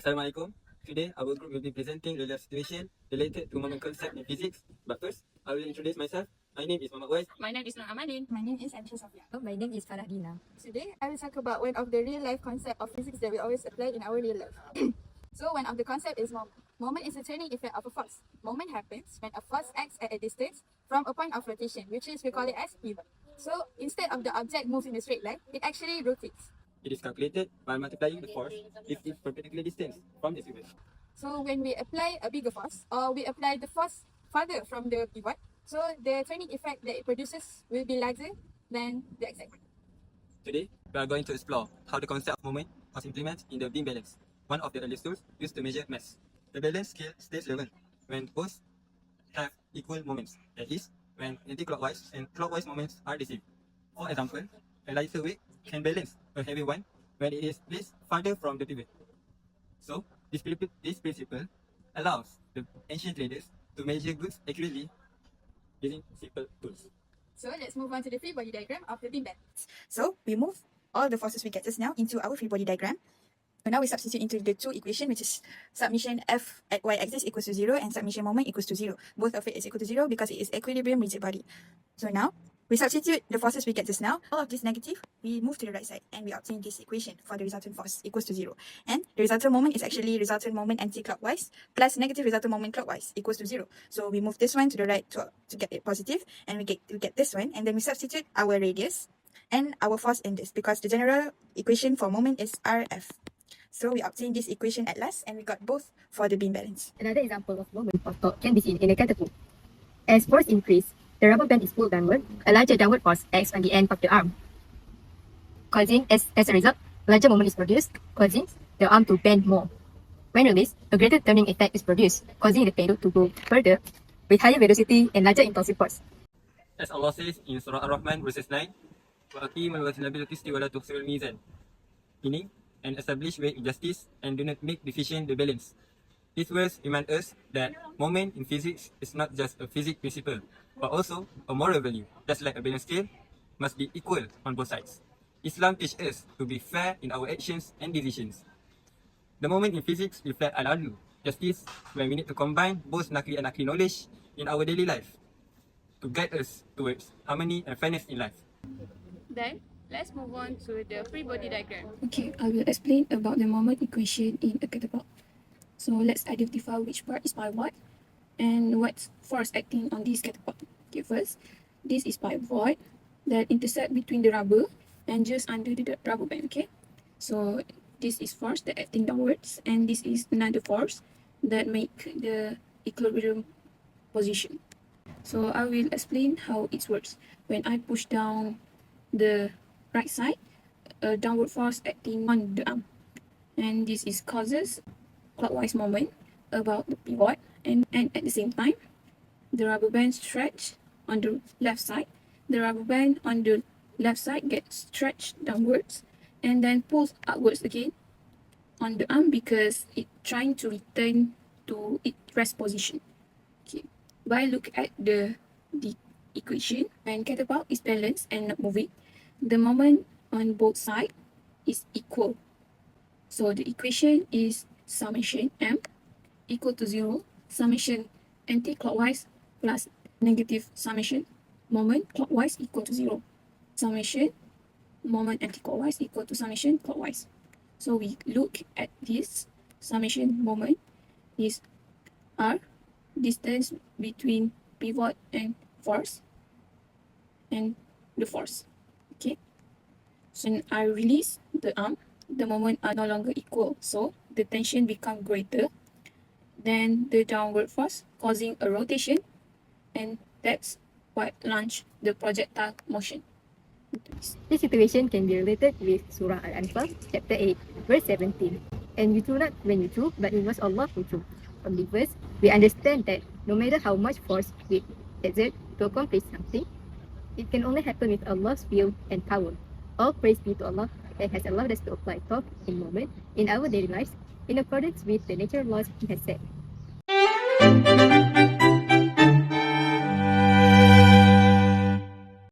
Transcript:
Assalamualaikum. Today, our group will be presenting real life situation related to moment concept in physics. But first, I will introduce myself. My name is Muhammad Wais. My name is Nur Amalin. My name is Anisha Sofia. My name is Faradina. Today, I will talk about one of the real life concept of physics that we always apply in our real life. So, one of the concept is moment. Moment is a turning effect of a force. Moment happens when a force acts at a distance from a point of rotation, which is we call it as pivot. So, instead of the object moves in a straight line, it actually rotates. It is calculated by multiplying the force if it's perpendicular distance from the pivot. So, when we apply a bigger force, or we apply the force farther from the pivot, so the turning effect that it produces will be larger than the exact one. Today, we are going to explore how the concept of moment was implemented in the beam balance, one of the earliest tools used to measure mass. The balance scale stays level when both have equal moments, that is, when anti-clockwise and clockwise moments are received. For example, a lighter weight can balance a heavy one when it is placed farther from the pivot. So, this principle allows the ancient traders to measure goods accurately using simple tools. So, let's move on to the free body diagram of the beam balance. So we move all the forces we get just now into our free body diagram. So now we substitute into the two equation, which is submission F at y-axis equals to 0 and submission moment equals to 0. Both of it is equal to 0 because it is equilibrium rigid body. So now we substitute the forces we get just now. All of this negative, we move to the right side and we obtain this equation for the resultant force equals to 0. And the resultant moment is actually resultant moment anti-clockwise plus negative resultant moment clockwise equals to 0. So we move this one to the right to get it positive, and we get this one, and then we substitute our radius and our force in this because the general equation for moment is RF. So we obtain this equation at last, and we got both for the beam balance. Another example of moment of torque can be seen in a catapult. As force increase, the rubber band is pulled downward. A larger downward force acts on the end of the arm, causing, as a result, larger moment is produced, causing the arm to bend more. When released, a greater turning effect is produced, causing the payload to go further with higher velocity and larger impulsive force. As Allah says in Surah Ar-Rahman verses 9, وَأَقِيمُ الْوَزْنَ بِالْقِسْطِ وَلَا تُخْسِرُوا الْمِيزَانَ, meaning, and establish weight in justice and do not make deficient the balance. These words remind us that moment in physics is not just a physics principle, but also a moral value. Just like a balance scale must be equal on both sides. Islam teaches us to be fair in our actions and decisions. The moment in physics reflect al-adlu, justice, when we need to combine both nakli and akli knowledge in our daily life to guide us towards harmony and fairness in life. Then, let's move on to the free body diagram. Okay, I will explain about the moment equation in a catapult. So let's identify which part is by what and what force acting on this catapult. Okay, first, this is by void that intersect between the rubber and just under the rubber band. Okay, so this is force that acting downwards, and this is another force that make the equilibrium position. So I will explain how it works. When I push down the right side, a downward force acting on the arm, and this is causes clockwise moment about the pivot, and at the same time the rubber band stretch on the left side. The rubber band on the left side gets stretched downwards and then pulls upwards again on the arm because it trying to return to its rest position. Okay, by look at the equation, when catapult is balanced and not moving, the moment on both sides is equal. So the equation is summation M equal to 0, summation anti-clockwise plus negative summation moment clockwise equal to 0, summation moment anti-clockwise equal to summation clockwise. So we look at this summation moment is R, distance between pivot and force, and the force. Okay, so when I release the arm, the moment are no longer equal, so the tension become greater than the downward force, causing a rotation, and that's what launch the projectile motion. This situation can be related with Surah Al-Anfal, chapter 8, verse 17. And you do not when you threw, but it was Allah who threw. From the verse, we understand that no matter how much force we exert to accomplish something, it can only happen with Allah's will and power. All praise be to Allah that has allowed us to apply torque in moment in our daily lives in accordance with the natural laws He has set.